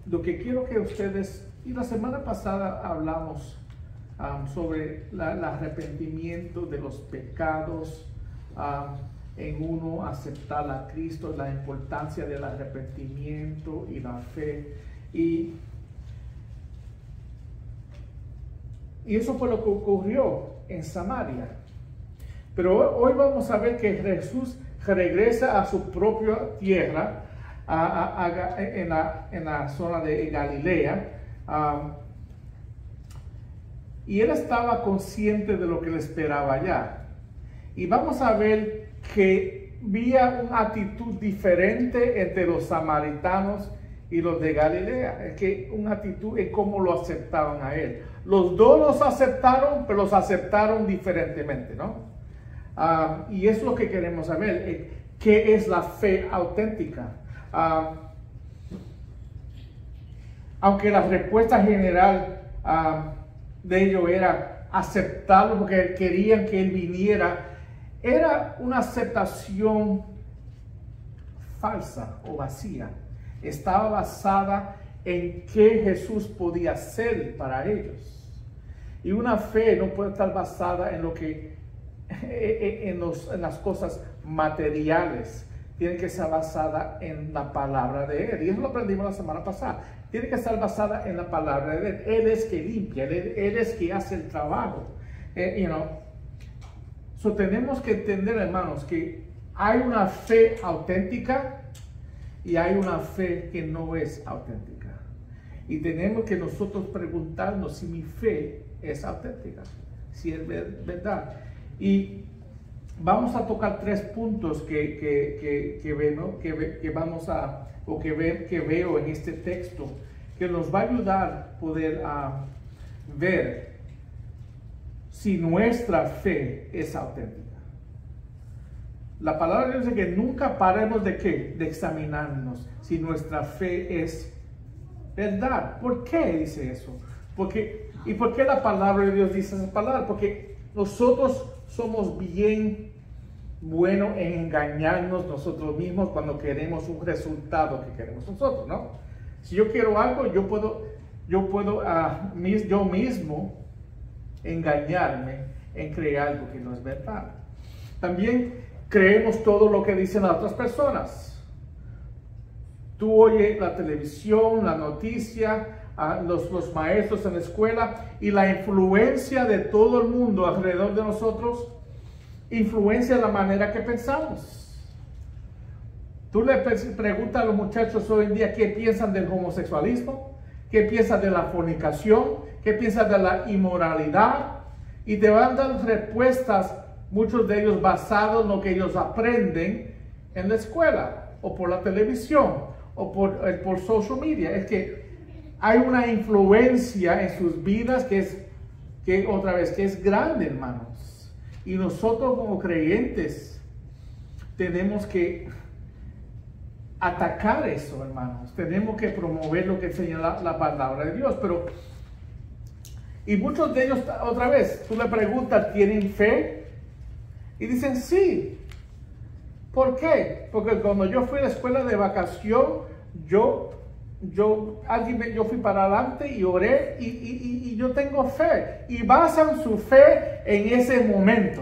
lo que quiero que ustedes, y la semana pasada hablamos sobre el arrepentimiento de los pecados, en uno aceptar a Cristo, la importancia del arrepentimiento y la fe, y eso fue lo que ocurrió en Samaria. Pero hoy vamos a ver que Jesús regresa a su propia tierra, en la zona de Galilea, y él estaba consciente de lo que le esperaba allá. Y vamos a ver que había una actitud diferente entre los samaritanos y los de Galilea. Es que una actitud en cómo lo aceptaban a él. Los dos los aceptaron, pero los aceptaron diferentemente, ¿no? Y es lo que queremos saber. ¿Qué es la fe auténtica? Aunque la respuesta general de ellos era aceptarlo porque querían que él viniera, era una aceptación falsa o vacía. Estaba basada en qué Jesús podía hacer para ellos. Y una fe no puede estar basada en lo que en las cosas materiales. Tiene que estar basada en la palabra de Él. Y eso lo aprendimos la semana pasada. Tiene que estar basada en la palabra de Él. Él es que limpia, Él es que hace el trabajo. So tenemos que entender, hermanos, que hay una fe auténtica y hay una fe que no es auténtica. Y tenemos que nosotros preguntarnos si mi fe es auténtica, si es verdad. Y vamos a tocar 3 puntos que veo en este texto, que nos va a ayudar a poder ver si nuestra fe es auténtica. La palabra de Dios dice que nunca paremos de ¿qué? De examinarnos si nuestra fe es verdad. ¿Por qué dice eso? ¿Y por qué la palabra de Dios dice esa palabra? Porque nosotros somos bien buenos en engañarnos nosotros mismos cuando queremos un resultado que queremos nosotros, ¿no? Si yo quiero algo, yo puedo yo mismo engañarme en creer algo que no es verdad. También creemos todo lo que dicen las otras personas. Tú oyes la televisión, la noticia, los maestros en la escuela, y la influencia de todo el mundo alrededor de nosotros influencia la manera que pensamos. Tú le preguntas a los muchachos hoy en día qué piensan del homosexualismo, qué piensan de la fornicación, qué piensan de la inmoralidad, y te van a dar respuestas, muchos de ellos basados en lo que ellos aprenden en la escuela, o por la televisión, o por social media. Es que hay una influencia en sus vidas que es grande, hermanos. Y nosotros como creyentes tenemos que atacar eso, hermanos. Tenemos que promover lo que enseña la palabra de Dios. Y muchos de ellos, otra vez, tú le preguntas, ¿tienen fe? Y dicen, sí. ¿Por qué? Porque cuando yo fui a la escuela de vacación, yo fui para adelante y oré, y yo tengo fe. Y basan su fe en ese momento.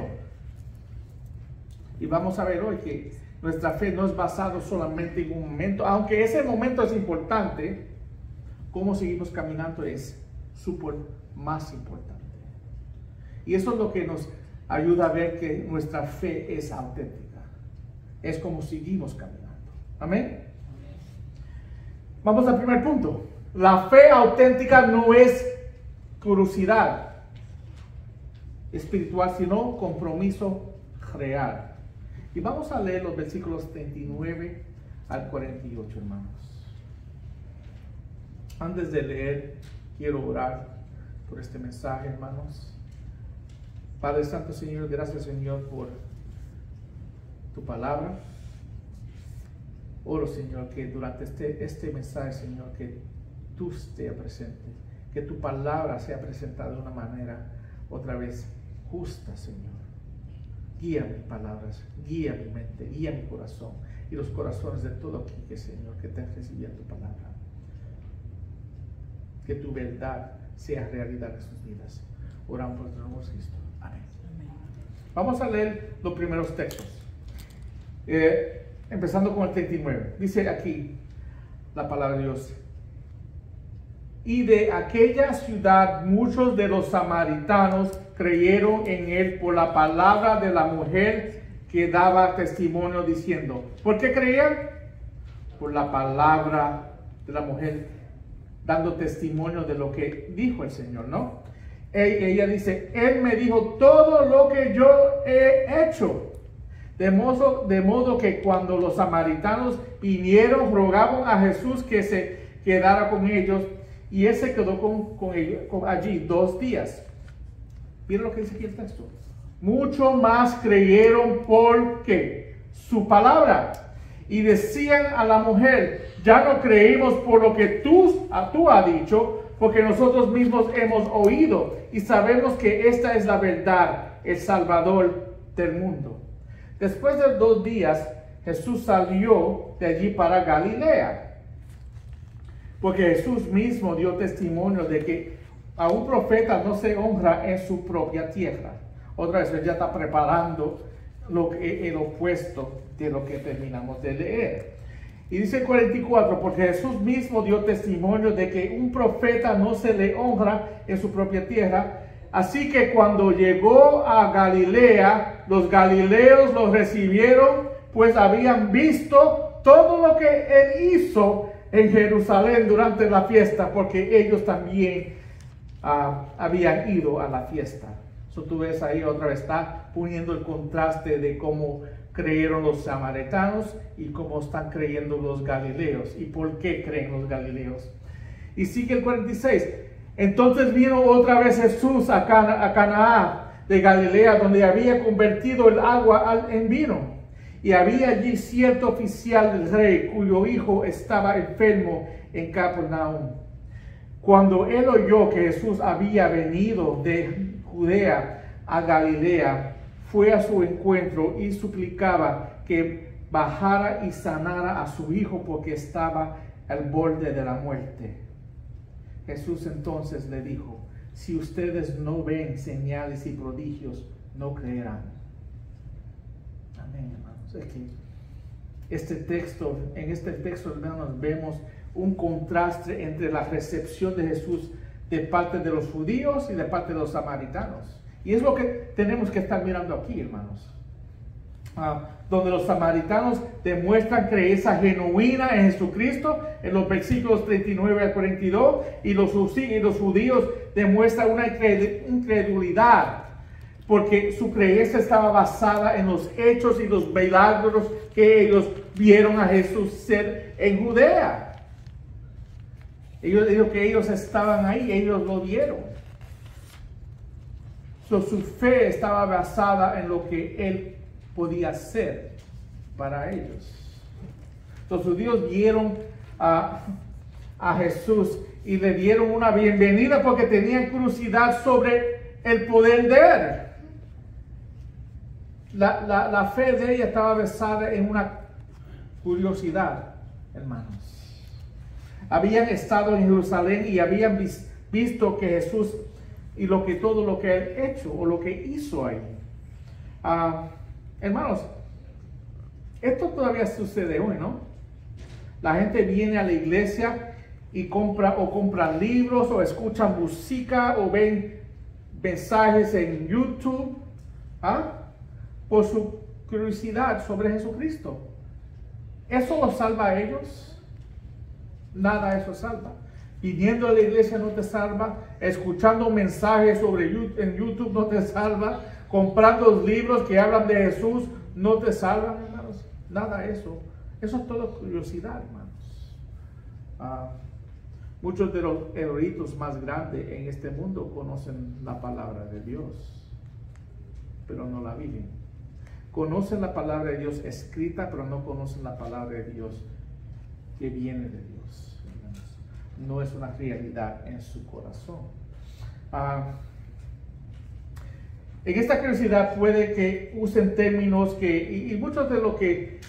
Y vamos a ver hoy que nuestra fe no es basada solamente en un momento, aunque ese momento es importante. Cómo seguimos caminando es súper más importante. Y eso es lo que nos ayuda a ver que nuestra fe es auténtica. Es como seguimos caminando. Amén. Vamos al primer punto. La fe auténtica no es curiosidad espiritual, sino compromiso real. Y vamos a leer los versículos 39 al 48, hermanos. Antes de leer, quiero orar por este mensaje, hermanos. Padre Santo, Señor, gracias, Señor, por tu palabra. Oro, Señor, que durante este mensaje, Señor, que tú estés presente, que tu palabra sea presentada de una manera, otra vez, justa, Señor. Guía mis palabras, guía mi mente, guía mi corazón y los corazones de todo aquí, que Señor, que te recibido tu palabra. que tu verdad sea realidad en sus vidas. Oramos por nuestro Señor Cristo. Amén. Vamos a leer los primeros textos. Empezando con el 39. Dice aquí la palabra de Dios. Y de aquella ciudad muchos de los samaritanos creyeron en él por la palabra de la mujer que daba testimonio diciendo. ¿Por qué creían? Por la palabra de la mujer dando testimonio de lo que dijo el Señor, ¿no? Ella dice, él me dijo todo lo que yo he hecho. De modo que cuando los samaritanos vinieron, rogaban a Jesús que se quedara con ellos, y él se quedó con ellos allí 2 días. Miren lo que dice aquí el texto. Mucho más creyeron porque su palabra. Y decían a la mujer, ya no creímos por lo que tú has dicho, porque nosotros mismos hemos oído y sabemos que esta es la verdad, el Salvador del mundo. Después de 2 días, Jesús salió de allí para Galilea. Porque Jesús mismo dio testimonio de que a un profeta no se honra en su propia tierra. Otra vez, él ya está preparando el opuesto de lo que terminamos de leer. Y dice el 44, porque Jesús mismo dio testimonio de que un profeta no se le honra en su propia tierra. Así que cuando llegó a Galilea, los galileos los recibieron, pues habían visto todo lo que él hizo en Jerusalén durante la fiesta, porque ellos también habían ido a la fiesta. So, tú ves ahí otra vez, está poniendo el contraste de cómo creyeron los samaritanos y cómo están creyendo los galileos y por qué creen los galileos. Y sigue el 46. Entonces vino otra vez Jesús a Canaán de Galilea, donde había convertido el agua en vino. Y había allí cierto oficial del rey, cuyo hijo estaba enfermo en Capernaum. Cuando él oyó que Jesús había venido de Judea a Galilea, fue a su encuentro y suplicaba que bajara y sanara a su hijo, porque estaba al borde de la muerte. Jesús entonces le dijo, si ustedes no ven señales y prodigios, no creerán. Amén, hermanos. Aquí, en este texto, hermanos, vemos un contraste entre la recepción de Jesús de parte de los judíos y de parte de los samaritanos. Y es lo que tenemos que estar mirando aquí, hermanos. Donde los samaritanos demuestran creencia genuina en Jesucristo, en los versículos 39 al 42, y los judíos demuestran una incredulidad, porque su creencia estaba basada en los hechos y los milagros que ellos vieron a Jesús hacer en Judea. Ellos dijeron que ellos estaban ahí, ellos lo vieron. Su fe estaba basada en lo que él podía hacer para ellos. Los judíos vieron a Jesús y le dieron una bienvenida porque tenían curiosidad sobre el poder de él. La fe de ella estaba basada en una curiosidad, hermanos. Habían estado en Jerusalén y habían visto que Jesús y todo lo que él hecho o lo que hizo ahí. Hermanos, esto todavía sucede hoy, ¿no? La gente viene a la iglesia y compran libros o escuchan música o ven mensajes en YouTube, por su curiosidad sobre Jesucristo. ¿Eso los salva a ellos? Nada eso salva. Viniendo a la iglesia no te salva. Escuchando mensajes en YouTube no te salva. Comprando libros que hablan de Jesús no te salvan, hermanos. Nada eso. Eso es todo curiosidad, hermanos. Muchos de los eruditos más grandes en este mundo conocen la palabra de Dios, pero no la viven. Conocen la palabra de Dios escrita, pero no conocen la palabra de Dios que viene de Dios. No es una realidad en su corazón. En esta curiosidad puede que usen términos y muchos de lo que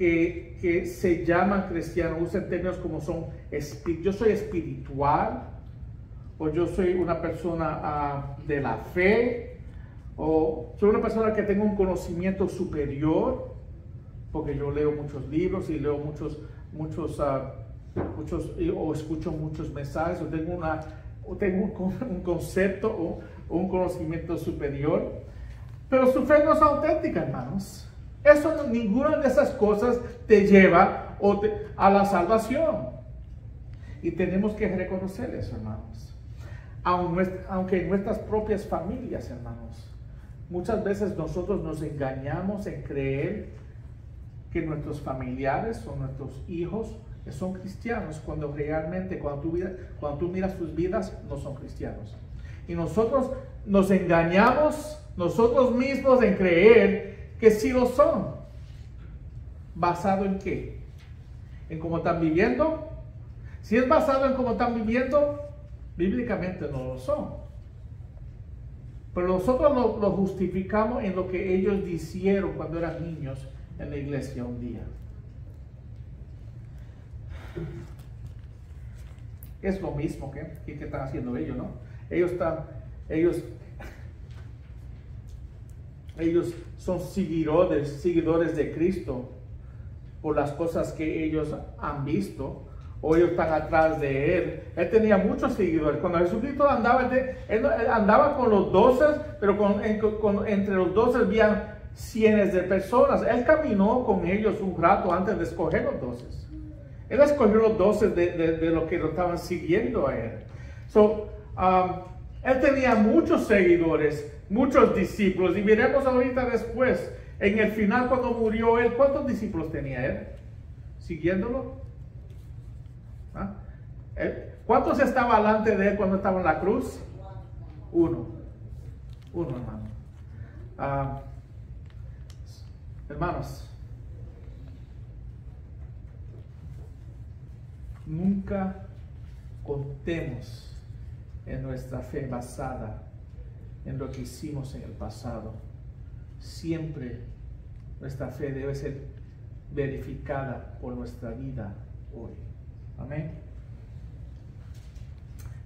que se llaman cristianos usan términos como son, yo soy espiritual, o yo soy una persona de la fe, o soy una persona que tengo un conocimiento superior, porque yo leo muchos libros y leo muchos o escucho muchos mensajes, o tengo un concepto o un conocimiento superior, pero su fe no es auténtica, hermanos. Ninguna de esas cosas te lleva a la salvación. Y tenemos que reconocer eso, hermanos. Aunque en nuestras propias familias, hermanos, muchas veces nosotros nos engañamos en creer que nuestros familiares o nuestros hijos son cristianos, cuando realmente, cuando tú miras sus vidas, no son cristianos. Y nosotros nos engañamos nosotros mismos en creer que sí lo son. ¿Basado en qué? ¿En cómo están viviendo? Si es basado en cómo están viviendo, bíblicamente no lo son. Pero nosotros lo justificamos en lo que ellos dijeron cuando eran niños en la iglesia un día. Es lo mismo que están haciendo ellos, ¿no? Ellos son seguidores de Cristo por las cosas que ellos han visto, o ellos están atrás de Él. Él tenía muchos seguidores. Cuando Jesucristo andaba, él andaba con los 12, pero entre los 12 había cientos de personas. Él caminó con ellos un rato antes de escoger los 12. Él escogió los 12 de los que lo estaban siguiendo a Él. Él tenía muchos seguidores, muchos discípulos, y miremos ahorita después, en el final cuando murió Él, ¿cuántos discípulos tenía Él? ¿Siguiéndolo? ¿Ah? ¿Cuántos estaban delante de Él cuando estaba en la cruz? Uno, hermano. Hermanos, nunca contemos en nuestra fe basada en lo que hicimos en el pasado. Siempre nuestra fe debe ser verificada por nuestra vida hoy. Amén.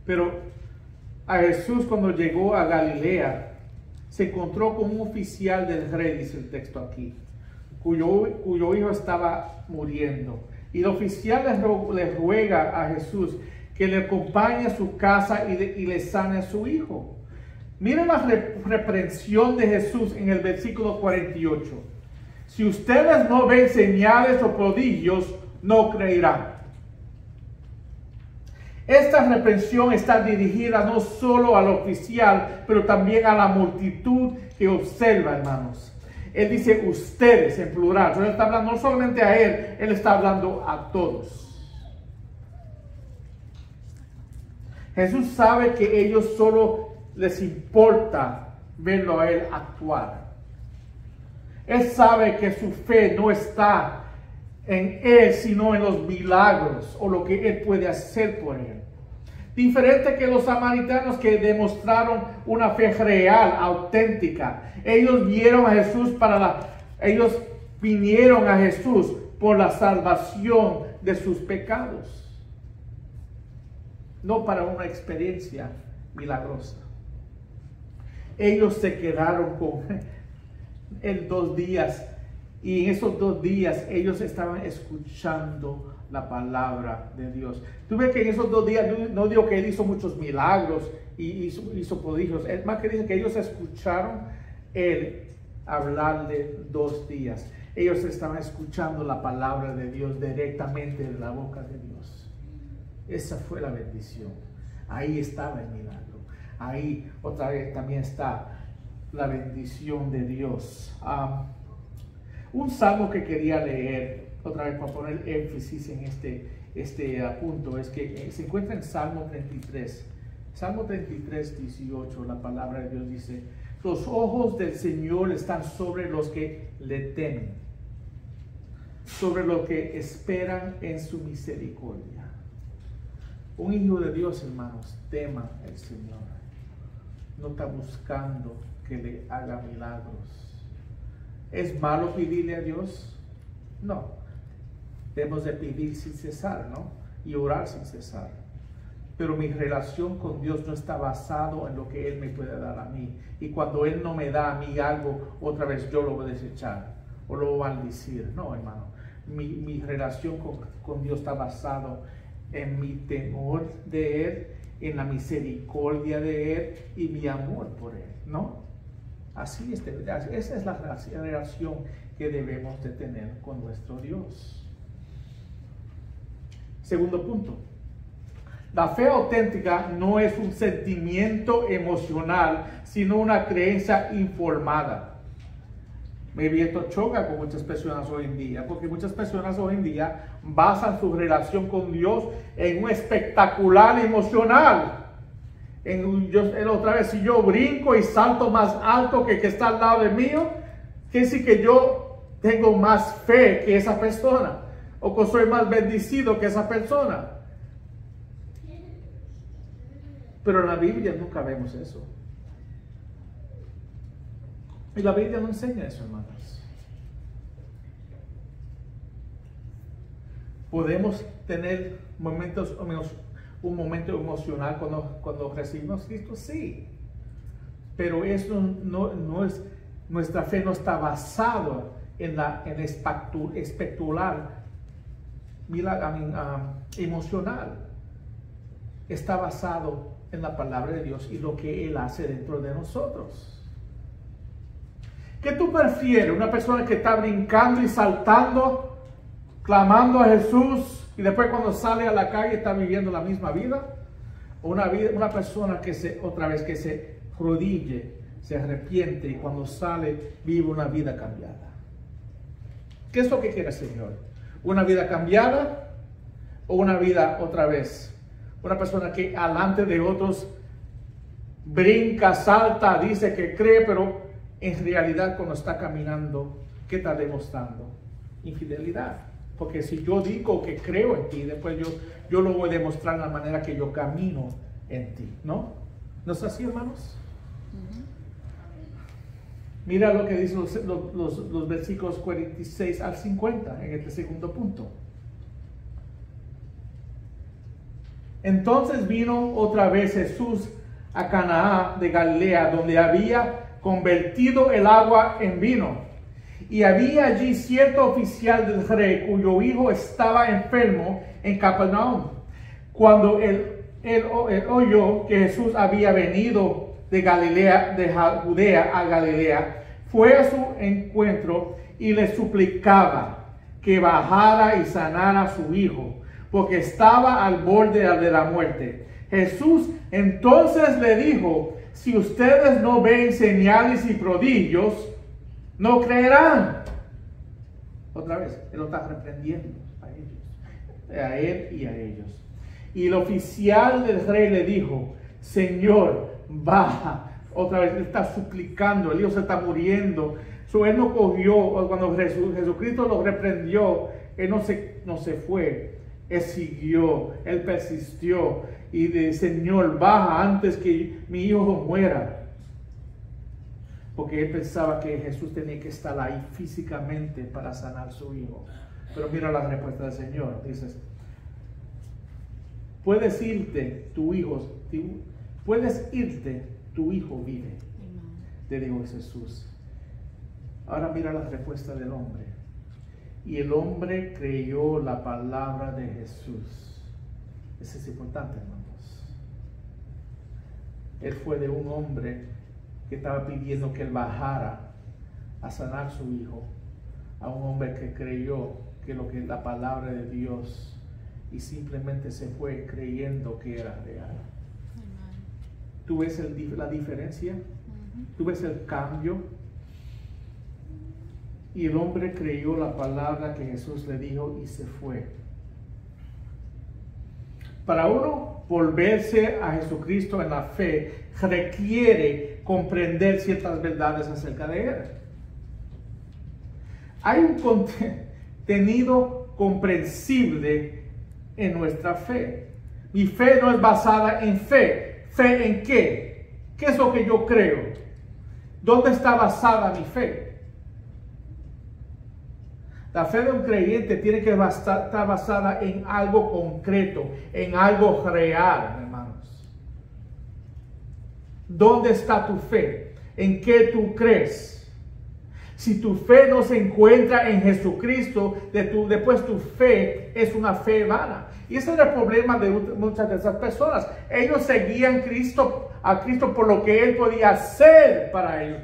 Pero a Jesús, cuando llegó a Galilea, se encontró con un oficial del rey, dice el texto aquí, cuyo hijo estaba muriendo. Y el oficial le ruega a Jesús que le acompañe a su casa y le sane a su hijo. Miren la reprensión de Jesús en el versículo 48. Si ustedes no ven señales o prodigios, no creerán. Esta reprensión está dirigida no solo al oficial, pero también a la multitud que observa, hermanos. Él dice ustedes en plural. Él está hablando no solamente a él está hablando a todos. Jesús sabe que ellos solo les importa verlo a Él actuar. Él sabe que su fe no está en Él, sino en los milagros o lo que Él puede hacer por Él. Diferente que los samaritanos, que demostraron una fe real, auténtica. Ellos vinieron a Jesús por la salvación de sus pecados, no para una experiencia milagrosa. Ellos se quedaron con Él 2 días, y en esos 2 días ellos estaban escuchando la palabra de Dios. Tú ves que en esos 2 días, no digo que Él hizo muchos milagros y hizo prodigios, es más que dice que ellos escucharon Él hablarle 2 días. Ellos estaban escuchando la palabra de Dios directamente de la boca de Dios. Esa fue la bendición. Ahí estaba el milagro. Ahí otra vez también está la bendición de Dios. Un salmo que quería leer, otra vez para poner énfasis en este punto, es que se encuentra en Salmo 33. Salmo 33, 18, la palabra de Dios dice: los ojos del Señor están sobre los que le temen, sobre los que esperan en su misericordia. Un hijo de Dios, hermanos, tema al Señor. No está buscando que le haga milagros. ¿Es malo pedirle a Dios? No. Debemos de pedir sin cesar, ¿no? Y orar sin cesar. Pero mi relación con Dios no está basado en lo que Él me puede dar a mí. Y cuando Él no me da a mí algo, otra vez yo lo voy a desechar o lo voy a maldecir. No, hermano. Mi relación con Dios está basado en mi temor de Él, en la misericordia de Él y mi amor por Él, ¿no? Así es, esa es la relación que debemos de tener con nuestro Dios. Segundo punto. La fe auténtica no es un sentimiento emocional, sino una creencia informada. Maybe esto choca con muchas personas hoy en día, porque muchas personas hoy en día basan su relación con Dios en un espectacular emocional. Otra vez, si yo brinco y salto más alto que el que está al lado de mí, quiere decir que yo tengo más fe que esa persona, o que soy más bendecido que esa persona. Pero en la Biblia nunca vemos eso. Y la Biblia no enseña eso, hermanos. Podemos tener un momento emocional cuando recibimos a Cristo, sí. Pero eso no es, nuestra fe no está basada en espectacular, emocional. Está basado en la palabra de Dios y lo que Él hace dentro de nosotros. ¿Qué tú prefieres? ¿Una persona que está brincando y saltando, clamando a Jesús y después cuando sale a la calle está viviendo la misma vida? ¿O una persona que se rodille, se arrepiente y cuando sale vive una vida cambiada? ¿Qué es lo que quiere el Señor? ¿Una vida cambiada o una vida otra vez? Una persona que alante de otros brinca, salta, dice que cree, pero en realidad cuando está caminando, ¿qué está demostrando? Infidelidad. Porque si yo digo que creo en ti, después yo lo voy a demostrar en la manera que yo camino en ti, ¿no? ¿No es así, hermanos? Mira lo que dicen los versículos 46 al 50 en este segundo punto. Entonces vino otra vez Jesús a Canaán de Galilea, donde había convertido el agua en vino. Y había allí cierto oficial del rey, cuyo hijo estaba enfermo en Capernaum. Cuando él oyó que Jesús había venido de Galilea, de Judea a Galilea, fue a su encuentro y le suplicaba que bajara y sanara a su hijo, porque estaba al borde de la muerte. Jesús entonces le dijo: si ustedes no ven señales y prodigios, no creerán. Otra vez, Él lo está reprendiendo a él y a ellos. Y el oficial del rey le dijo: Señor, baja. Otra vez, Él está suplicando, el hijo se está muriendo. Él no cogió, cuando Jesucristo lo reprendió, Él no se fue. Él siguió, Él persistió y dijo: Señor, baja antes que mi hijo muera. Porque Él pensaba que Jesús tenía que estar ahí físicamente para sanar a su hijo. Pero mira la respuesta del Señor. Dices: puedes irte, tu hijo vive. Le dijo Jesús. Ahora mira la respuesta del hombre. Y el hombre creyó la palabra de Jesús. Eso es importante, hermanos. Él fue de un hombre que estaba pidiendo que él bajara a sanar a su hijo, a un hombre que creyó que la palabra de Dios, y simplemente se fue creyendo que era real. ¿Tú ves la diferencia? ¿Tú ves el cambio? Y el hombre creyó la palabra que Jesús le dijo y se fue. Para uno volverse a Jesucristo en la fe requiere comprender ciertas verdades acerca de Él. Hay un contenido comprensible en nuestra fe. Mi fe no es basada en fe. ¿Fe en qué? ¿Qué es lo que yo creo? ¿Dónde está basada mi fe? La fe de un creyente tiene que estar basada en algo concreto, en algo real, hermanos. ¿Dónde está tu fe? ¿En qué tú crees? Si tu fe no se encuentra en Jesucristo, después tu fe es una fe vana. Y ese es el problema de muchas de esas personas. Ellos seguían a Cristo por lo que Él podía hacer para ellos,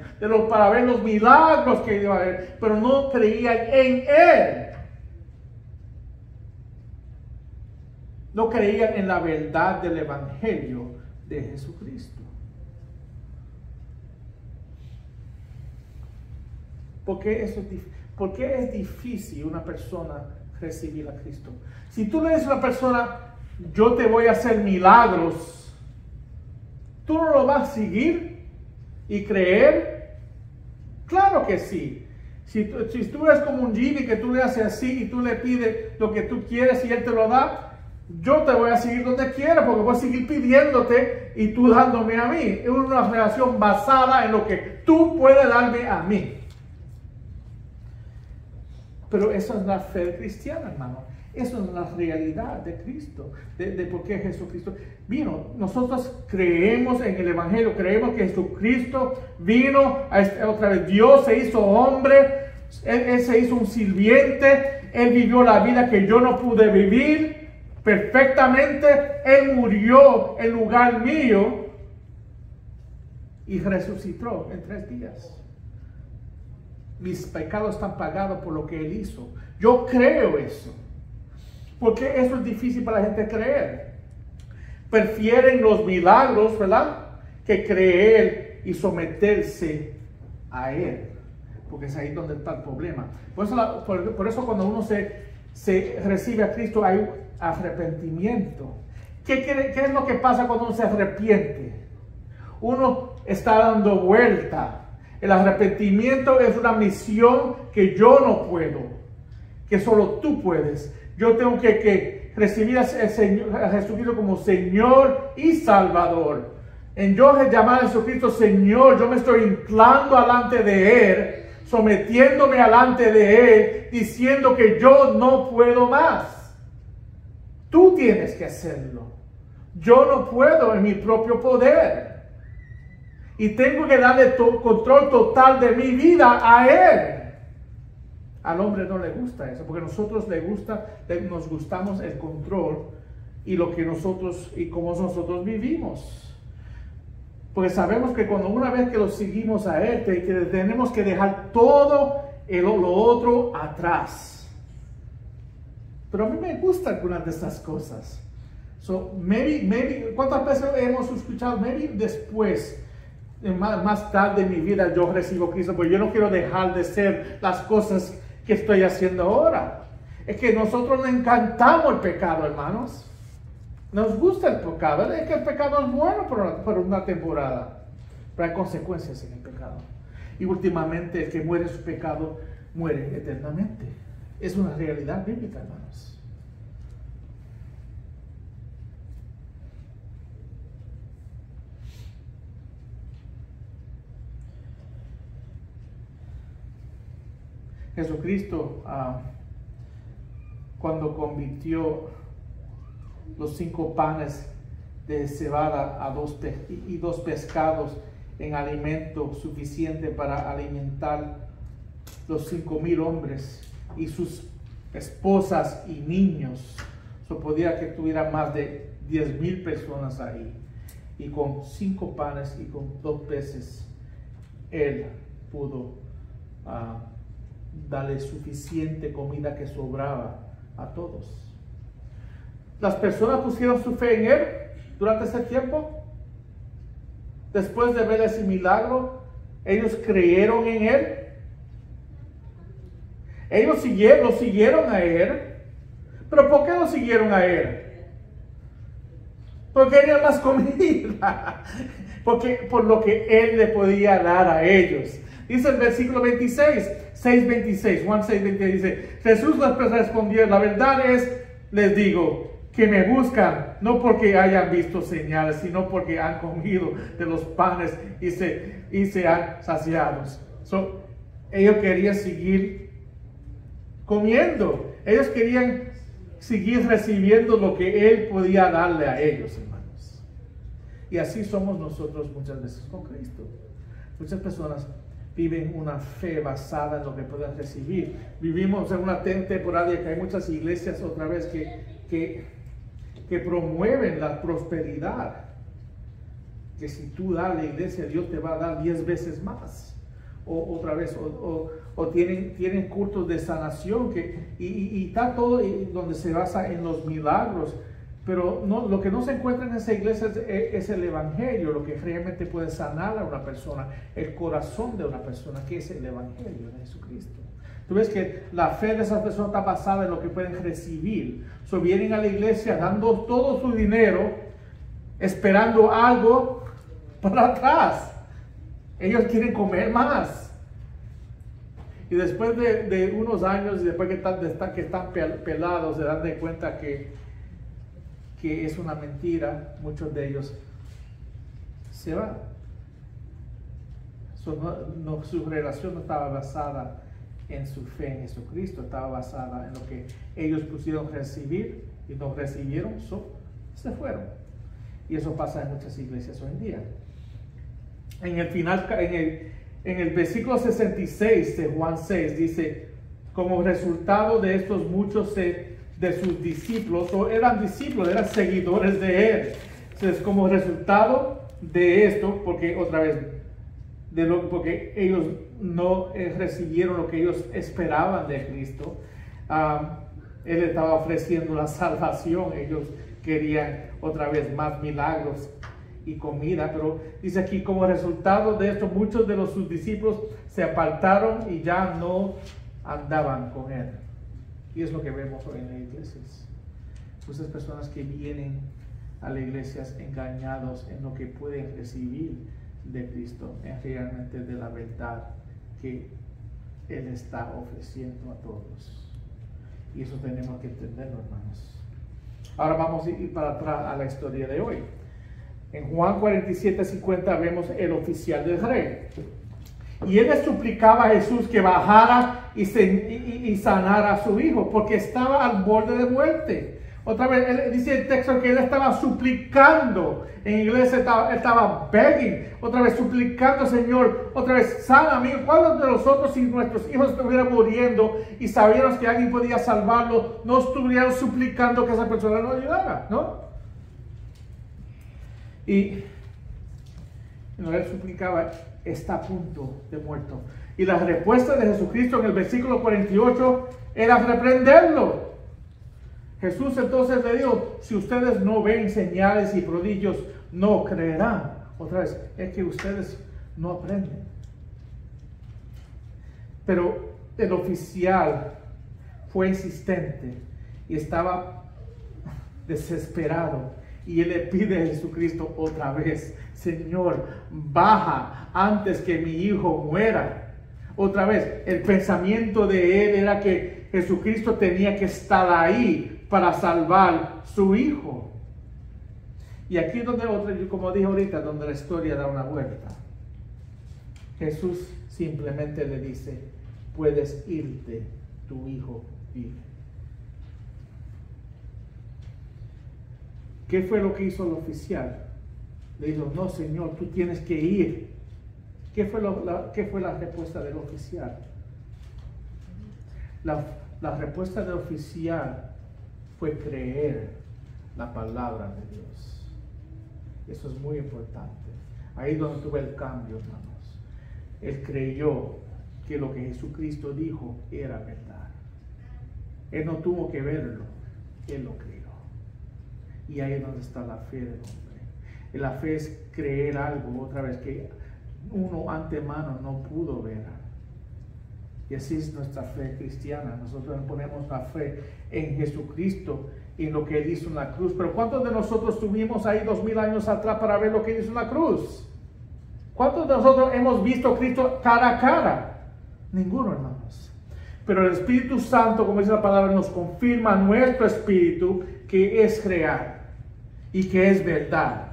para ver los milagros que iba a ver, pero no creían en Él. No creían en la verdad del Evangelio de Jesucristo. ¿Por qué es difícil una persona recibir a Cristo? Si tú le dices a una persona, yo te voy a hacer milagros, ¿tú no lo vas a seguir y creer? Claro que sí. Si tú eres como un genie que tú le haces así y tú le pides lo que tú quieres y Él te lo da, yo te voy a seguir donde quiera porque voy a seguir pidiéndote y tú dándome a mí. Es una relación basada en lo que tú puedes darme a mí. Pero eso es la fe cristiana, hermano. Eso es la realidad de Cristo, de por qué Jesucristo vino. Nosotros creemos en el Evangelio, creemos que Jesucristo vino, otra vez Dios se hizo hombre, Él se hizo un sirviente, Él vivió la vida que yo no pude vivir perfectamente, Él murió en lugar mío y resucitó en 3 días. Mis pecados están pagados por lo que Él hizo. Yo creo eso. Porque eso es difícil para la gente creer. Prefieren los milagros, ¿verdad? Que creer y someterse a Él. Porque es ahí donde está el problema. Por eso cuando uno se recibe a Cristo hay un arrepentimiento. ¿Qué es lo que pasa cuando uno se arrepiente? Uno está dando vuelta. El arrepentimiento es una misión que yo no puedo, que solo tú puedes. Yo tengo que recibir a Jesucristo como Señor y Salvador. En yo llamar a Jesucristo Señor, yo me estoy inclinando delante de Él, sometiéndome delante de Él, diciendo que yo no puedo más. Tú tienes que hacerlo. Yo no puedo en mi propio poder. Y tengo que darle control total de mi vida a Él. Al hombre no le gusta eso, porque nosotros nos gustamos el control y cómo nosotros vivimos. Porque sabemos que cuando una vez que lo seguimos a Él, que tenemos que dejar todo lo otro atrás. Pero a mí me gustan algunas de estas cosas. Maybe, ¿cuántas veces hemos escuchado? Maybe después, más tarde en mi vida yo recibo a Cristo, porque yo no quiero dejar de ser las cosas que estoy haciendo ahora. Es que nosotros nos encantamos el pecado, hermanos. Nos gusta el pecado. Es que el pecado es bueno por una temporada, pero hay consecuencias en el pecado. Y últimamente el que muere en su pecado muere eternamente. Es una realidad bíblica, hermanos. Jesucristo, cuando convirtió los 5 panes de cebada y 2 pescados en alimento suficiente para alimentar los 5,000 hombres y sus esposas y niños, podía que tuviera más de 10,000 personas ahí, y con 5 panes y con 2 peces Él pudo darle suficiente comida que sobraba a todos. Las personas pusieron su fe en Él durante ese tiempo. Después de ver ese milagro, ellos creyeron en Él. Ellos lo siguieron a Él. ¿Pero por qué lo siguieron a Él? Porque tenía más comida. Por lo que Él le podía dar a ellos. Dice el versículo 6:26, Juan 6:26, dice, Jesús les respondió, la verdad les digo, que me buscan, no porque hayan visto señales, sino porque han comido de los panes y se han saciado. Ellos querían seguir comiendo. Ellos querían seguir recibiendo lo que Él podía darle a ellos, hermanos. Y así somos nosotros muchas veces con Cristo. Muchas personas viven una fe basada en lo que pueden recibir. Vivimos en una temporada que hay muchas iglesias otra vez que promueven la prosperidad. Que si tú das a la iglesia, Dios te va a dar 10 veces más. Otra vez, tienen cultos de sanación y está todo donde se basa en los milagros. Pero no, lo que no se encuentra en esa iglesia es el evangelio, lo que realmente puede sanar a una persona, el corazón de una persona, que es el evangelio de Jesucristo. Tú ves que la fe de esas personas está basada en lo que pueden recibir. Vienen a la iglesia dando todo su dinero, esperando algo para atrás. Ellos quieren comer más. Y después de unos años, y después que están pelados, se dan de cuenta que es una mentira. Muchos de ellos se van. Su relación no estaba basada en su fe en Jesucristo, estaba basada en lo que ellos pusieron recibir y no recibieron, se fueron. Y eso pasa en muchas iglesias hoy en día. En el final, en el versículo 66 de Juan 6 dice: como resultado de estos muchos de sus discípulos, o eran discípulos, eran seguidores de Él. Entonces, como resultado de esto, porque otra vez, porque ellos no recibieron lo que ellos esperaban de Cristo, Él estaba ofreciendo la salvación. Ellos querían otra vez más milagros y comida, pero dice aquí: como resultado de esto, muchos de sus discípulos se apartaron y ya no andaban con Él. Y es lo que vemos hoy en las iglesias. Muchas personas que vienen a las iglesias engañados en lo que pueden recibir de Cristo, en realmente de la verdad que Él está ofreciendo a todos. Y eso tenemos que entenderlo, hermanos. Ahora vamos a ir para atrás a la historia de hoy. En Juan 47:50 vemos el oficial del rey. Y él le suplicaba a Jesús que bajara y sanara a su hijo, porque estaba al borde de muerte. Otra vez, dice el texto que él estaba suplicando. En inglés estaba begging. Otra vez, suplicando: Señor, otra vez, sana a mí. ¿Cuántos de nosotros, si nuestros hijos estuvieran muriendo y sabiéramos que alguien podía salvarlo, no estuvieran suplicando que esa persona nos ayudara? ¿No? Y él suplicaba: está a punto de muerto. Y la respuesta de Jesucristo en el versículo 48 era reprenderlo. Jesús entonces le dijo: si ustedes no ven señales y prodigios, no creerán. Otra vez, es que ustedes no aprenden. Pero el oficial fue insistente y estaba desesperado. Y él le pide a Jesucristo otra vez: Señor, baja antes que mi hijo muera. Otra vez, el pensamiento de él era que Jesucristo tenía que estar ahí para salvar su hijo. Y aquí es donde, como dije ahorita, donde la historia da una vuelta. Jesús simplemente le dice: puedes irte, tu hijo vive. ¿Qué fue lo que hizo el oficial? Le dijo: no, Señor, tú tienes que ir. ¿Qué fue la respuesta del oficial? La respuesta del oficial fue creer la palabra de Dios. Eso es muy importante. Ahí es donde tuve el cambio, hermanos. Él creyó que lo que Jesucristo dijo era verdad. Él no tuvo que verlo, él lo creyó. Y ahí es donde está la fe del hombre. Y la fe es creer algo, otra vez, que uno antemano no pudo ver. Y así es nuestra fe cristiana. Nosotros ponemos la fe en Jesucristo y en lo que Él hizo en la cruz. Pero ¿cuántos de nosotros estuvimos ahí 2000 años atrás para ver lo que Él hizo en la cruz? ¿Cuántos de nosotros hemos visto a Cristo cara a cara? Ninguno, hermanos. Pero el Espíritu Santo, como dice la palabra, nos confirma nuestro espíritu que es real y que es verdad.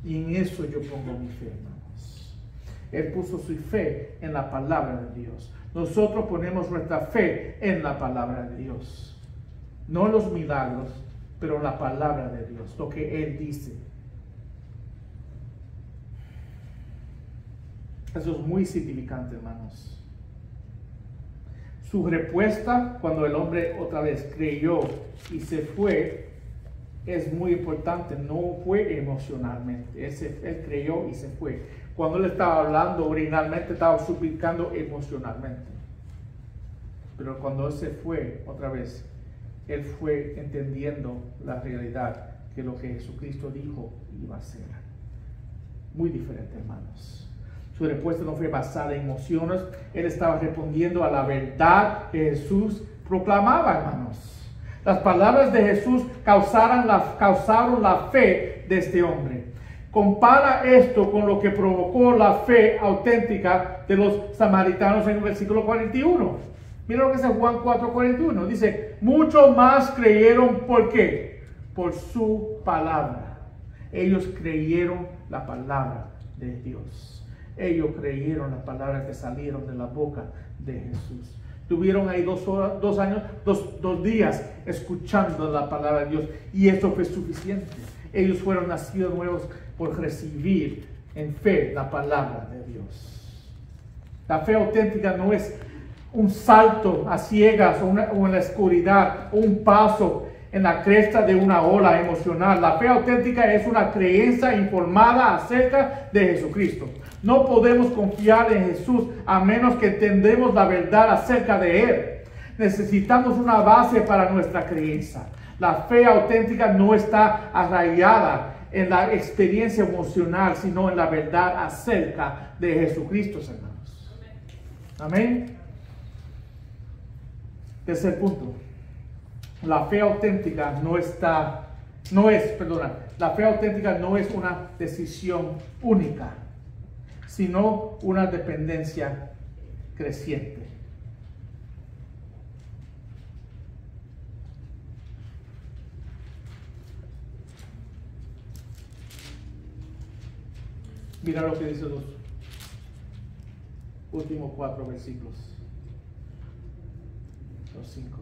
Y en eso yo pongo mi fe, hermanos. Él puso su fe en la palabra de Dios. Nosotros ponemos nuestra fe en la palabra de Dios. No en los milagros, pero en la palabra de Dios, lo que Él dice. Eso es muy significante, hermanos. Su respuesta cuando el hombre otra vez creyó y se fue es muy importante. No fue emocionalmente. Él creyó y se fue. Cuando él estaba hablando originalmente estaba suplicando emocionalmente. Pero cuando él se fue otra vez, él fue entendiendo la realidad que lo que Jesucristo dijo iba a ser. Muy diferente, hermanos. Su respuesta no fue basada en emociones. Él estaba respondiendo a la verdad que Jesús proclamaba, hermanos. Las palabras de Jesús causaron la fe de este hombre. Compara esto con lo que provocó la fe auténtica de los samaritanos en el versículo 41. Mira lo que dice Juan 4:41. Dice, muchos más creyeron, ¿por qué? Por su palabra. Ellos creyeron la palabra de Dios. Ellos creyeron las palabras que salieron de la boca de Jesús. Tuvieron ahí 2 días escuchando la palabra de Dios y esto fue suficiente. Ellos fueron nacidos nuevos por recibir en fe la palabra de Dios. La fe auténtica no es un salto a ciegas o en la oscuridad, o un paso en la cresta de una ola emocional. La fe auténtica es una creencia informada acerca de Jesucristo. No podemos confiar en Jesús a menos que entendamos la verdad acerca de Él. Necesitamos una base para nuestra creencia. La fe auténtica no está arraigada en la experiencia emocional, sino en la verdad acerca de Jesucristo, hermanos. Amén. Tercer punto. La fe auténtica la fe auténtica no es una decisión única, sino una dependencia creciente. Mira lo que dice los últimos 4 versículos. Los 5.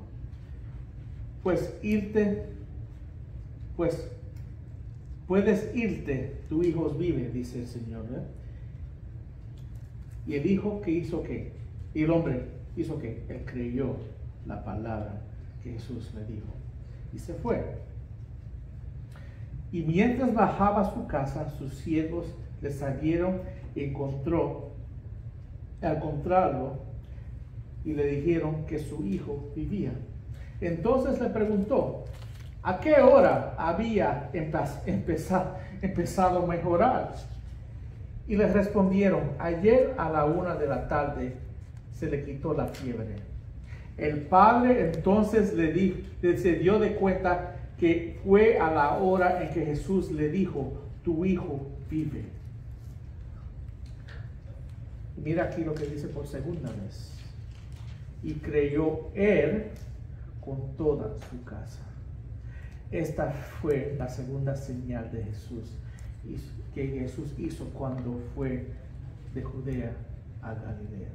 Pues puedes irte, tu hijo vive, dice el Señor, ¿eh? Y el hijo que hizo qué, y el hombre hizo qué, él creyó la palabra que Jesús le dijo y se fue. Y mientras bajaba a su casa, sus siervos le salieron y al encontrarlo y le dijeron que su hijo vivía. Entonces le preguntó, ¿a qué hora había empezado a mejorar? Y les respondieron, ayer a la 1 de la tarde se le quitó la fiebre. El padre entonces se dio de cuenta que fue a la hora en que Jesús le dijo, tu hijo vive. Mira aquí lo que dice por segunda vez. Y creyó él con toda su casa. Esta fue la segunda señal de Jesús, que Jesús hizo cuando fue de Judea a Galilea.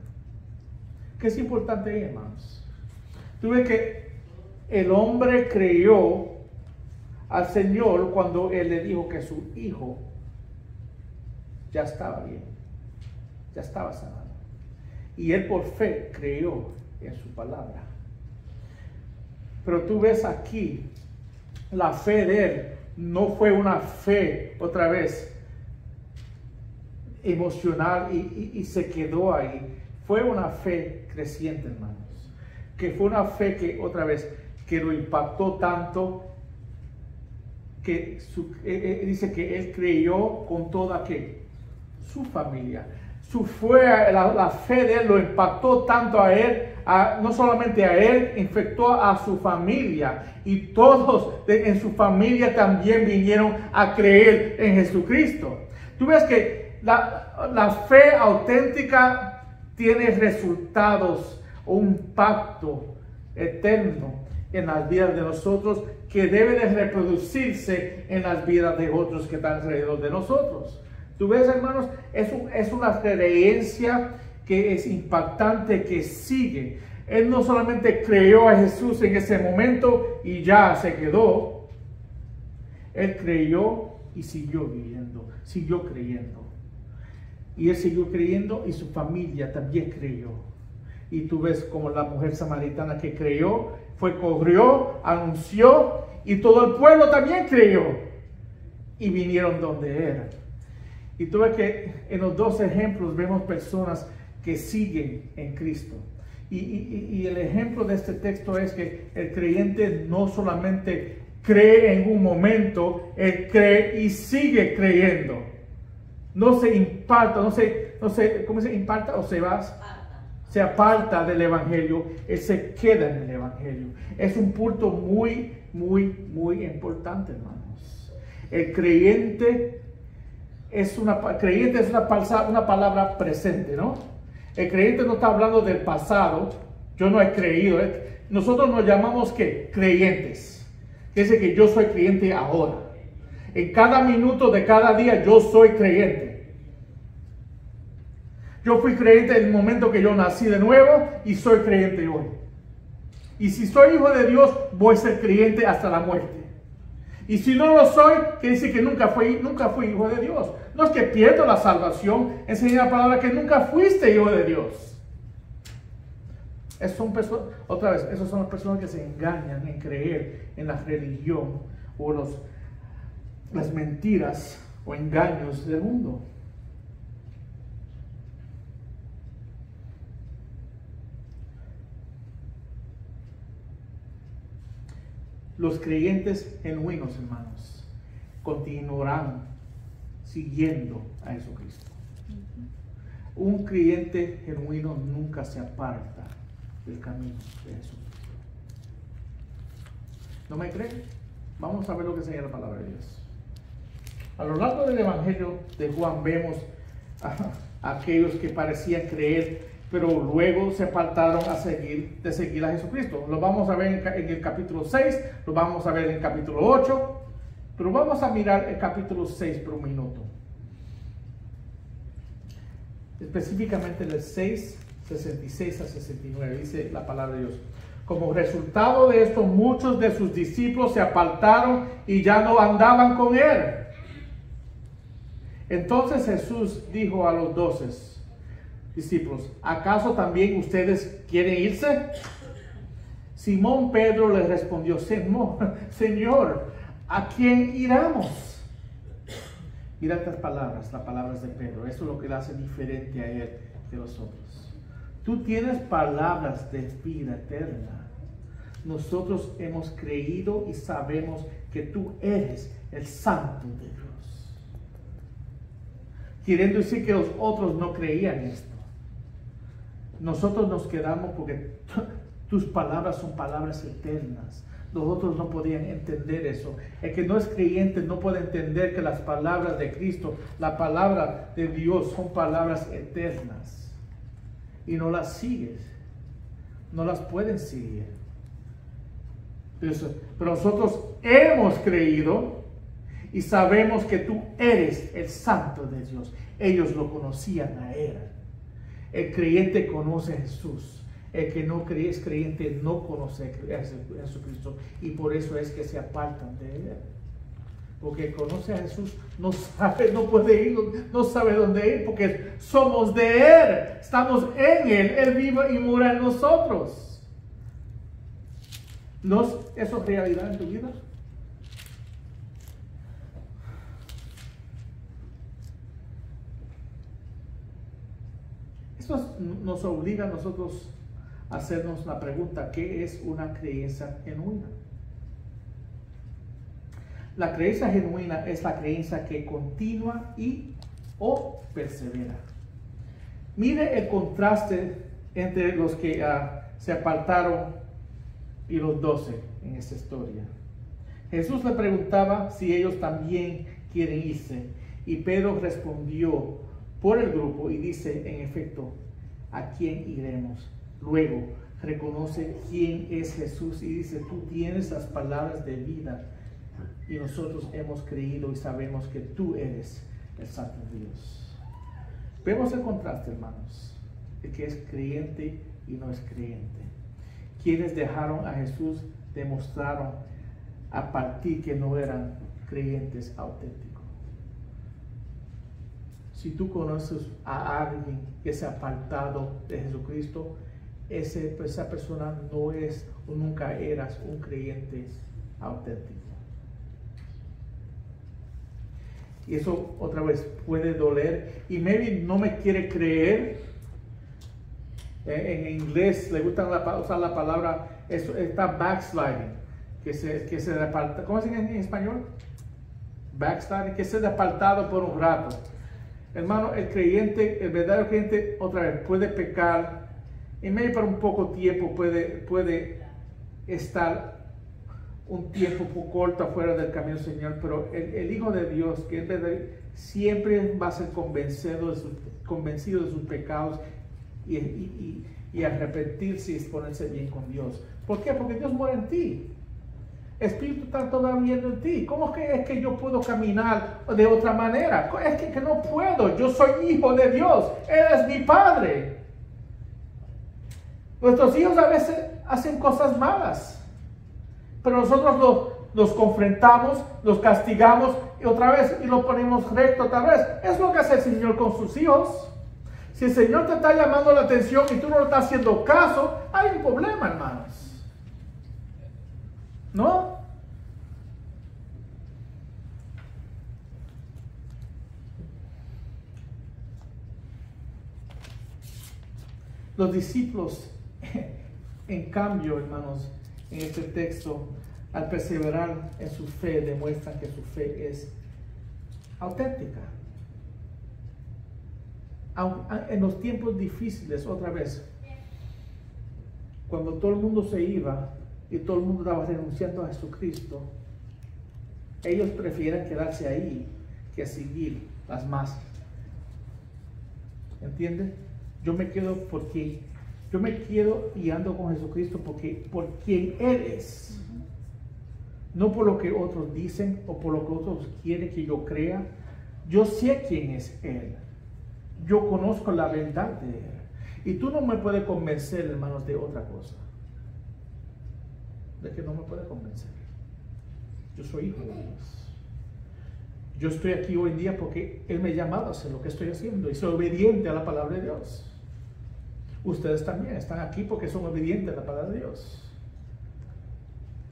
¿Qué es importante ahí, hermanos? Tú ves que el hombre creyó al Señor cuando Él le dijo que su hijo ya estaba bien, ya estaba sanado. Y él por fe creyó en su palabra. Pero tú ves aquí, la fe de él no fue una fe, otra vez, emocional y se quedó ahí. Fue una fe creciente, hermanos. Que fue una fe que, otra vez, que lo impactó tanto que dice que él creyó con toda su familia. La fe de él lo impactó tanto a él, no solamente a él, infectó a su familia. Y todos en su familia también vinieron a creer en Jesucristo. Tú ves que la fe auténtica tiene resultados o un pacto eterno en las vidas de nosotros que debe de reproducirse en las vidas de otros que están alrededor de nosotros. Tú ves, hermanos, es una creencia que es impactante, que sigue. Él no solamente creyó a Jesús en ese momento y ya se quedó. Él creyó y siguió viviendo, siguió creyendo. Y él siguió creyendo y su familia también creyó. Y tú ves como la mujer samaritana que creyó, corrió, anunció y todo el pueblo también creyó. Y vinieron donde él. Y tú ves que en los dos ejemplos vemos personas que siguen en Cristo. Y el ejemplo de este texto es que el creyente no solamente cree en un momento, él cree y sigue creyendo. No se imparta, ¿cómo se imparta o se va? Se aparta del Evangelio, él se queda en el Evangelio. Es un punto muy, muy, muy importante, hermanos. El creyente es una palabra presente, ¿no? El creyente no está hablando del pasado. Yo no he creído. Nosotros nos llamamos ¿qué? Creyentes. Que dice que yo soy creyente ahora. En cada minuto de cada día yo soy creyente. Yo fui creyente en el momento que yo nací de nuevo y soy creyente hoy. Y si soy hijo de Dios, voy a ser creyente hasta la muerte. Y si no lo soy, quiere decir que nunca fui hijo de Dios. No es que pierdo la salvación, enseña la palabra que nunca fuiste hijo de Dios. Esas son las personas que se engañan en creer en la religión o las mentiras o engaños del mundo. Los creyentes genuinos, hermanos, continuarán siguiendo a Jesucristo. Un creyente genuino nunca se aparta del camino de Jesucristo. ¿No me creen? Vamos a ver lo que enseña la palabra de Dios. A lo largo del Evangelio de Juan vemos a aquellos que parecían creer, pero luego se apartaron de seguir a Jesucristo. Lo vamos a ver en el capítulo 6, lo vamos a ver en el capítulo 8, pero vamos a mirar el capítulo 6 por un minuto. Específicamente en el 6, 66 a 69, dice la palabra de Dios. Como resultado de esto, muchos de sus discípulos se apartaron y ya no andaban con él. Entonces Jesús dijo a los 12 discípulos: ¿acaso también ustedes quieren irse? Simón Pedro le respondió: Señor, ¿a quién iremos? Mira estas palabras, las palabras de Pedro. Eso es lo que le hace diferente a él de los otros. Tú tienes palabras de vida eterna. Nosotros hemos creído y sabemos que tú eres el Santo de Dios. Queriendo decir que los otros no creían esto. Nosotros nos quedamos porque tus palabras son palabras eternas. Los otros no podían entender eso. El que no es creyente no puede entender que las palabras de Cristo, la palabra de Dios, son palabras eternas. Y no las sigues. No las pueden seguir. Pero nosotros hemos creído y sabemos que tú eres el Santo de Dios. Ellos lo conocían a él. El creyente conoce a Jesús. El que no es creyente no conoce a Jesucristo, y por eso es que se apartan de él. Porque conoce a Jesús, no sabe, no puede ir, no sabe dónde ir, porque somos de él, estamos en él, él vive y mora en nosotros. ¿No es eso realidad en tu vida? Esto nos obliga a nosotros hacernos la pregunta: ¿qué es una creencia genuina? La creencia genuina es la creencia que continúa o persevera. Mire el contraste entre los que se apartaron y los 12 en esta historia. Jesús le preguntaba si ellos también quieren irse, y Pedro respondió por el grupo y dice, en efecto, ¿a quién iremos? Luego reconoce quién es Jesús y dice: tú tienes las palabras de vida y nosotros hemos creído y sabemos que tú eres el Santo de Dios. Vemos el contraste, hermanos. el que es creyente y no es creyente. Quienes dejaron a Jesús demostraron a partir que no eran creyentes auténticos. Si tú conoces a alguien que se ha apartado de Jesucristo, esa persona no es o nunca eras un creyente auténtico. Y eso otra vez puede doler. Y maybe no me quiere creer. En inglés le gusta usar la palabra, está backsliding, que se aparta. ¿Cómo se dice en español? Backsliding, que se ha apartado por un rato. Hermano, el creyente, el verdadero creyente, otra vez puede pecar. Y maybe por un poco tiempo puede estar un tiempo corto afuera del camino del Señor, pero el Hijo de Dios, que es verdadero, siempre va a ser convencido de sus pecados y arrepentirse y ponerse bien con Dios. ¿Por qué? Porque Dios muere en ti. Espíritu está todavía en ti. ¿Cómo es que yo puedo caminar de otra manera? Es que no puedo. Yo soy hijo de Dios. Él es mi Padre. Nuestros hijos a veces hacen cosas malas, pero nosotros los confrontamos, los castigamos y otra vez y lo ponemos recto otra vez. Es lo que hace el Señor con sus hijos. Si el Señor te está llamando la atención y tú no le estás haciendo caso, hay un problema, hermanos. ¿No? Los discípulos, en cambio, hermanos, en este texto, al perseverar en su fe, demuestran que su fe es auténtica. En los tiempos difíciles, otra vez, cuando todo el mundo se iba y todo el mundo estaba renunciando a Jesucristo, ellos prefieren quedarse ahí que seguir las masas. ¿Entiendes? Yo me quedo y ando con Jesucristo por quien Él es. No por lo que otros dicen o por lo que otros quieren que yo crea. Yo sé quién es Él. Yo conozco la verdad de Él. Y tú no me puedes convencer, hermanos, de otra cosa. De que no me puedes convencer. Yo soy hijo de Dios. Yo estoy aquí hoy en día porque Él me ha llamado a hacer lo que estoy haciendo y soy obediente a la palabra de Dios. Ustedes también están aquí porque son obedientes a la palabra de Dios.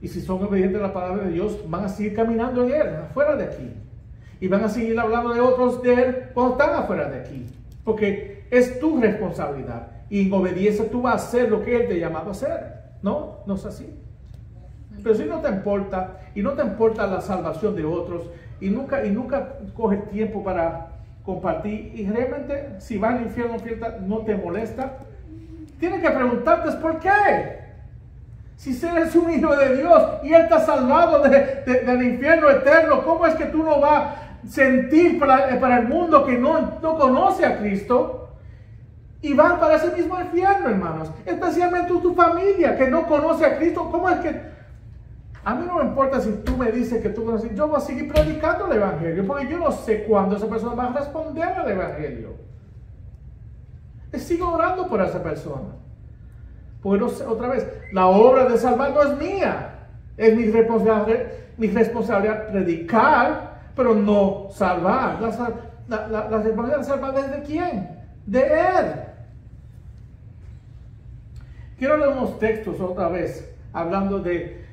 Y si son obedientes a la palabra de Dios, van a seguir caminando en Él, afuera de aquí. Y van a seguir hablando de otros de Él cuando están afuera de aquí. Porque es tu responsabilidad. Y en obediencia tú vas a hacer lo que Él te ha llamado a hacer. ¿No? No es así. Pero si no te importa, y no te importa la salvación de otros, y nunca coges tiempo para compartir, y realmente si vas al infierno no te molesta, tienes que preguntarte por qué. Si eres un hijo de Dios y Él te ha salvado del infierno eterno, ¿cómo es que tú no vas a sentir para el mundo que no conoce a Cristo? Y van para ese mismo infierno, hermanos. Especialmente tu familia que no conoce a Cristo. ¿Cómo es que? A mí no me importa si tú me dices que tú conoces. Yo voy a seguir predicando el Evangelio. Porque yo no sé cuándo esa persona va a responder al Evangelio. Y sigo orando por esa persona. Porque no sé, otra vez, la obra de salvar no es mía. Es mi responsabilidad predicar, pero no salvar. La responsabilidad de salvar ¿desde quién? De Él. Quiero leer unos textos otra vez, hablando de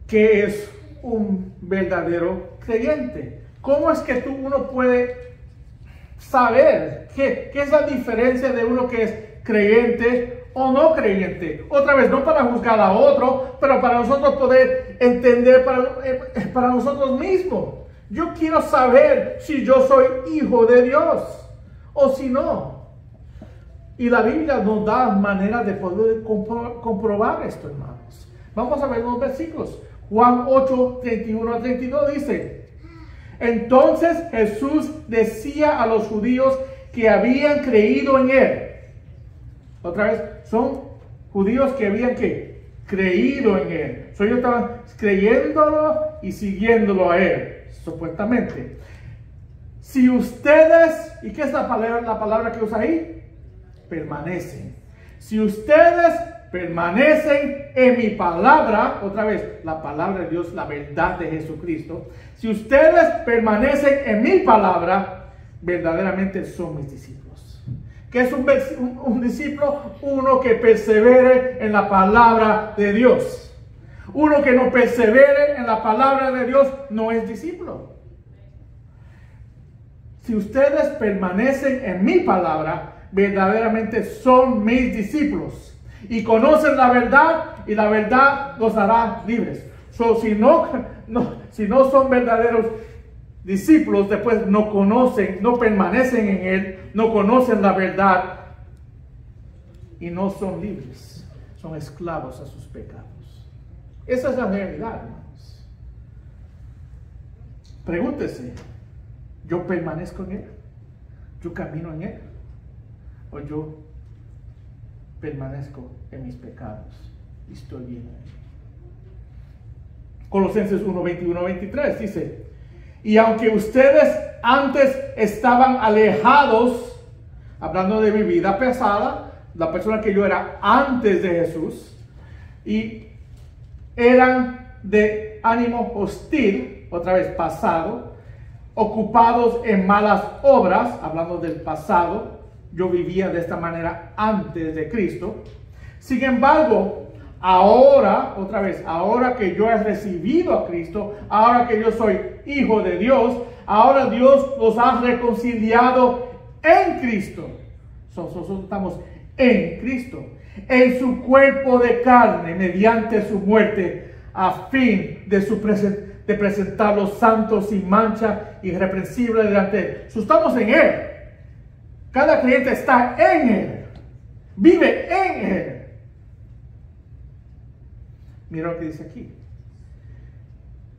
qué es un verdadero creyente. ¿Cómo es que uno puede saber qué es la diferencia de uno que es creyente o no creyente? Otra vez, no para juzgar a otro, pero para nosotros poder entender para nosotros mismos. Yo quiero saber si yo soy hijo de Dios o si no. Y la Biblia nos da manera de poder comprobar esto, hermanos. Vamos a ver unos versículos. Juan 8, 31 a 32 dice: entonces Jesús decía a los judíos que habían creído en Él. Otra vez, son judíos que habían creído en Él. Ellos estaban creyéndolo y siguiéndolo a Él, supuestamente. Si ustedes, ¿y qué es la palabra que usa ahí? permanecen. Si ustedes permanecen en mi palabra, otra vez, la palabra de Dios, la verdad de Jesucristo. Si ustedes permanecen en mi palabra, verdaderamente son mis discípulos. ¿Qué es un discípulo? Uno que persevere en la palabra de Dios. Uno que no persevere en la palabra de Dios no es discípulo. Si ustedes permanecen en mi palabra, verdaderamente son mis discípulos. Y conocen la verdad, y la verdad los hará libres. Si no son verdaderos discípulos, después no conocen, no permanecen en él, no conocen la verdad y no son libres. Son esclavos a sus pecados. Esa es la realidad, hermanos. Pregúntese, ¿yo permanezco en él? ¿Yo camino en él? ¿O yo permanezco en mis pecados y estoy bien ahí? Colosenses 1, 21, 23 dice: y aunque ustedes antes estaban alejados, hablando de mi vida pasada, la persona que yo era antes de Jesús, y eran de ánimo hostil, otra vez pasado, ocupados en malas obras, hablando del pasado, yo vivía de esta manera antes de Cristo. Sin embargo, ahora, otra vez, ahora que yo he recibido a Cristo, ahora que yo soy hijo de Dios, ahora Dios los ha reconciliado en Cristo. Nosotros estamos en Cristo, en su cuerpo de carne, mediante su muerte, a fin de presentarlos santos, sin mancha, irreprensibles delante de él. Estamos en él. Cada creyente está en él, vive en él. Mira lo que dice aquí.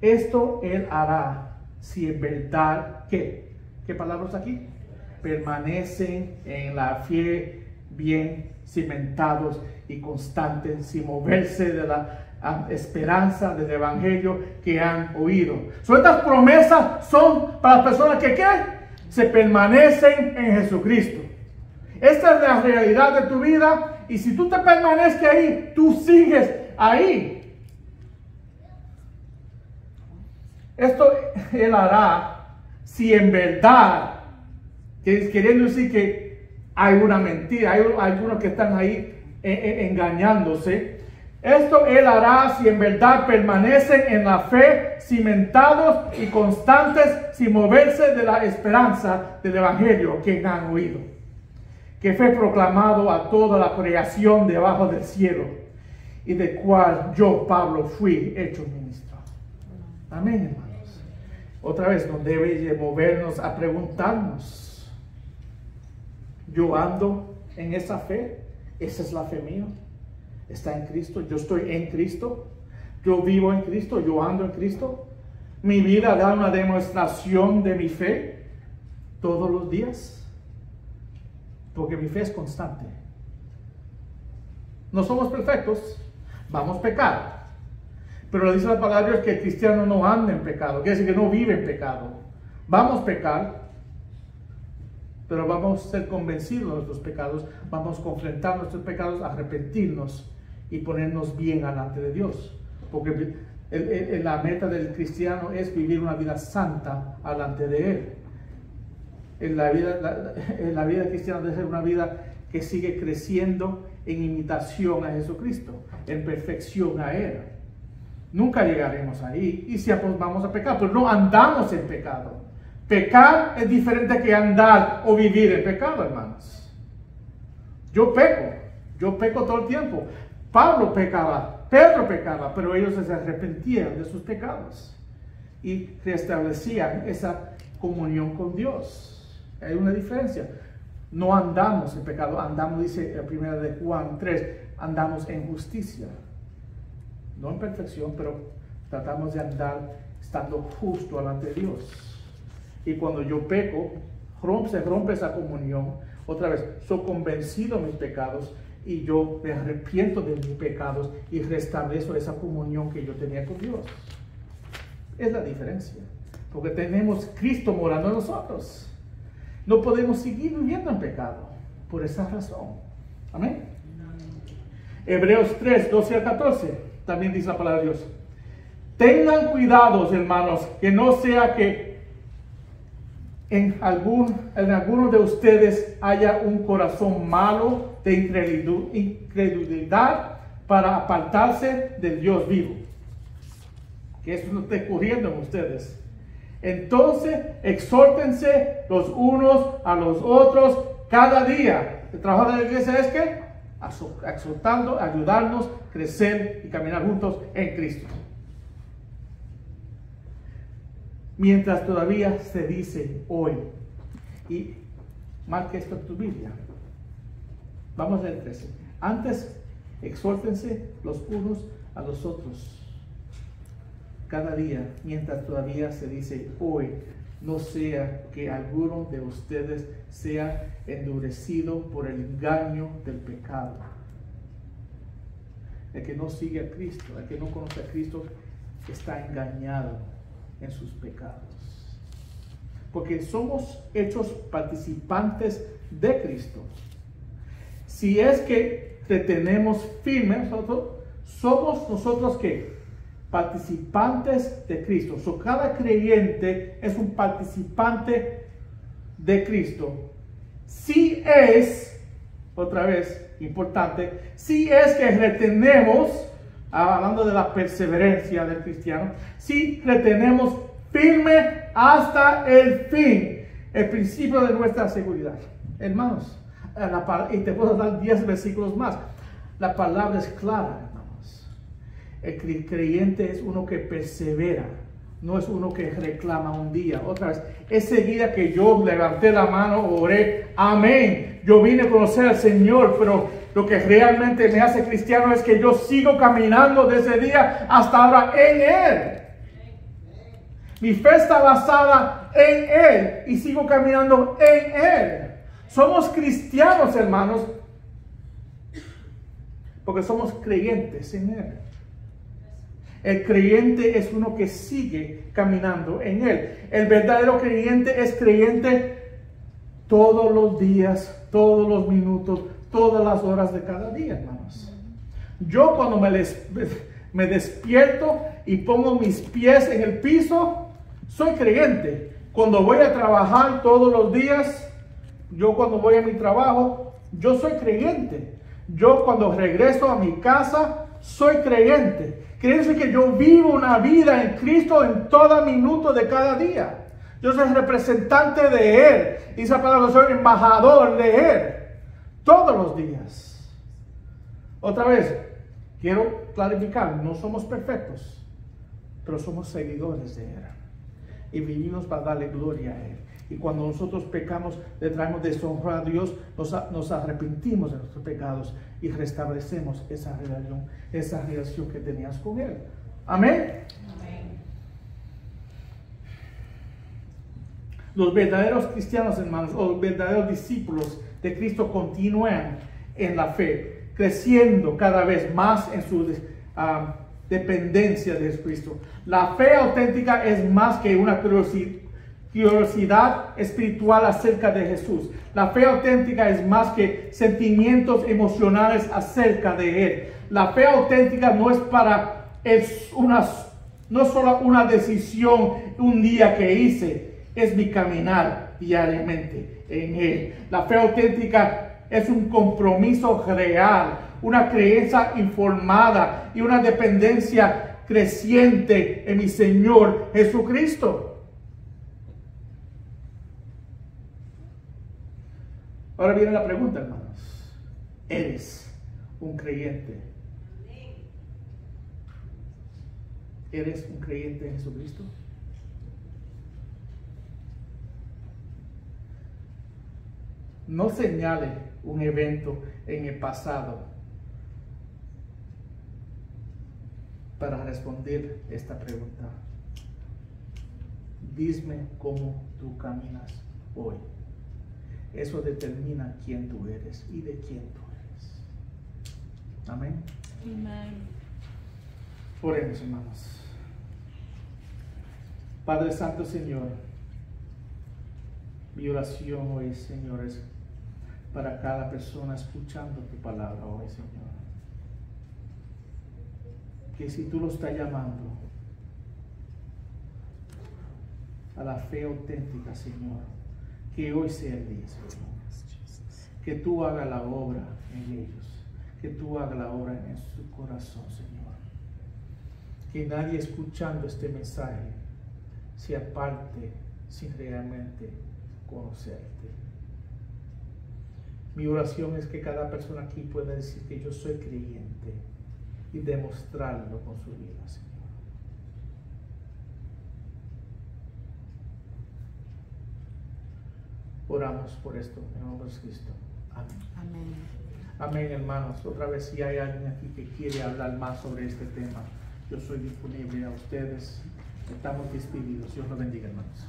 Esto él hará si en verdad, ¿qué palabras aquí? Permanecen en la fe, bien cimentados y constantes, sin moverse de la esperanza del evangelio que han oído. Estas promesas son para las personas que ¿qué? Se permanecen en Jesucristo. Esta es la realidad de tu vida, y si tú te permaneces ahí, tú sigues ahí. Esto él hará si en verdad, queriendo decir que hay una mentira, hay algunos que están ahí engañándose. Esto él hará si en verdad permanecen en la fe, cimentados y constantes, sin moverse de la esperanza del evangelio que han oído, que fue proclamado a toda la creación debajo del cielo, y del cual yo, Pablo, fui hecho ministro. Amén, hermanos. Otra vez nos debe de movernos a preguntarnos: ¿yo ando en esa fe? ¿Esa es la fe mía? ¿Está en Cristo? ¿Yo estoy en Cristo? ¿Yo vivo en Cristo? ¿Yo ando en Cristo? ¿Mi vida da una demostración de mi fe todos los días? Porque mi fe es constante. No somos perfectos, vamos a pecar. Pero dice la palabra de Dios que el cristiano no anda en pecado, quiere decir que no vive en pecado. Vamos a pecar, pero vamos a ser convencidos de nuestros pecados, vamos a confrontar nuestros pecados, arrepentirnos y ponernos bien delante de Dios. Porque la meta del cristiano es vivir una vida santa delante de él. La vida cristiana debe ser una vida que sigue creciendo en imitación a Jesucristo, en perfección a él. Nunca llegaremos ahí y siempre vamos a pecar, pero no andamos en pecado. Pecar es diferente que andar o vivir en pecado, hermanos. Yo peco todo el tiempo. Pablo pecaba, Pedro pecaba, pero ellos se arrepentían de sus pecados y restablecían esa comunión con Dios. Hay una diferencia. No andamos en pecado, andamos, dice la primera de Juan 3, andamos en justicia. No en perfección, pero tratamos de andar estando justo delante de Dios. Y cuando yo peco, se rompe esa comunión. Otra vez, soy convencido de mis pecados y yo me arrepiento de mis pecados y restablezco esa comunión que yo tenía con Dios. Es la diferencia, porque tenemos Cristo morando en nosotros. No podemos seguir viviendo en pecado, por esa razón. Amén. Hebreos 3, 12 al 14, también dice la palabra de Dios. Tengan cuidados, hermanos, que no sea que en alguno de ustedes haya un corazón malo de incredulidad para apartarse del Dios vivo. Que eso no esté ocurriendo en ustedes. Entonces, exhórtense los unos a los otros cada día. El trabajo de la iglesia es que exhortando, ayudarnos, crecer y caminar juntos en Cristo. Mientras todavía se dice hoy, y marque esto en tu Biblia. Vamos a leer 13. Antes, exhórtense los unos a los otros cada día, mientras todavía se dice hoy, no sea que alguno de ustedes sea endurecido por el engaño del pecado. El que no sigue a Cristo, el que no conoce a Cristo, está engañado en sus pecados. Porque somos hechos participantes de Cristo. Si es que retenemos firmes, somos nosotros que participantes de Cristo. Cada creyente es un participante de Cristo. Si es, otra vez, importante, si es que retenemos, hablando de la perseverancia del cristiano, si retenemos firme hasta el fin el principio de nuestra seguridad. Hermanos, y te puedo dar 10 versículos más. La palabra es clara, hermanos. El creyente es uno que persevera, no es uno que reclama un día. Otra vez, ese día que yo levanté la mano, oré, amén, yo vine a conocer al Señor, pero lo que realmente me hace cristiano es que yo sigo caminando desde ese día hasta ahora en Él. Mi fe está basada en Él y sigo caminando en Él. Somos cristianos, hermanos, porque somos creyentes en Él. El creyente es uno que sigue caminando en Él. El verdadero creyente es creyente todos los días, todos los minutos, todas las horas de cada día, hermanos. Yo cuando me despierto y pongo mis pies en el piso, soy creyente. Cuando voy a trabajar todos los días, yo cuando voy a mi trabajo, yo soy creyente. Yo cuando regreso a mi casa, soy creyente. Quiere decir que yo vivo una vida en Cristo en todo minuto de cada día. Yo soy representante de Él. Dice la palabra, soy embajador de Él. Todos los días. Otra vez, quiero clarificar, no somos perfectos, pero somos seguidores de Él. Y vivimos para darle gloria a Él. Y cuando nosotros pecamos, le traemos deshonra a Dios, nos arrepentimos de nuestros pecados y restablecemos esa relación que tenías con Él. Amén. Amén. Los verdaderos cristianos, hermanos, o los verdaderos discípulos de Cristo continúan en la fe, creciendo cada vez más en su dependencia de Cristo. La fe auténtica es más que una curiosidad espiritual acerca de Jesús. La fe auténtica es más que sentimientos emocionales acerca de Él. La fe auténtica no es no solo una decisión un día que hice, es mi caminar diariamente en Él. La fe auténtica es un compromiso real, una creencia informada y una dependencia creciente en mi Señor Jesucristo. Ahora viene la pregunta, hermanos. ¿Eres un creyente? ¿Eres un creyente en Jesucristo? No señale un evento en el pasado para responder esta pregunta. Dime cómo tú caminas hoy. Eso determina quién tú eres y de quién tú eres. Amén. Amén. Oremos, hermanos. Padre Santo, Señor, mi oración hoy, Señor, es para cada persona escuchando tu palabra hoy, Señor. Que si tú lo estás llamando a la fe auténtica, Señor, que hoy sea el día, Señor. Que tú hagas la obra en ellos, que tú hagas la obra en su corazón, Señor. Que nadie escuchando este mensaje se aparte sin realmente conocerte. Mi oración es que cada persona aquí pueda decir que yo soy creyente y demostrarlo con su vida, Señor. Oramos por esto en el nombre de Cristo. Amén. Amén. Amén, hermanos. Otra vez, si hay alguien aquí que quiere hablar más sobre este tema, yo soy disponible a ustedes. Estamos despedidos. Dios los bendiga, hermanos.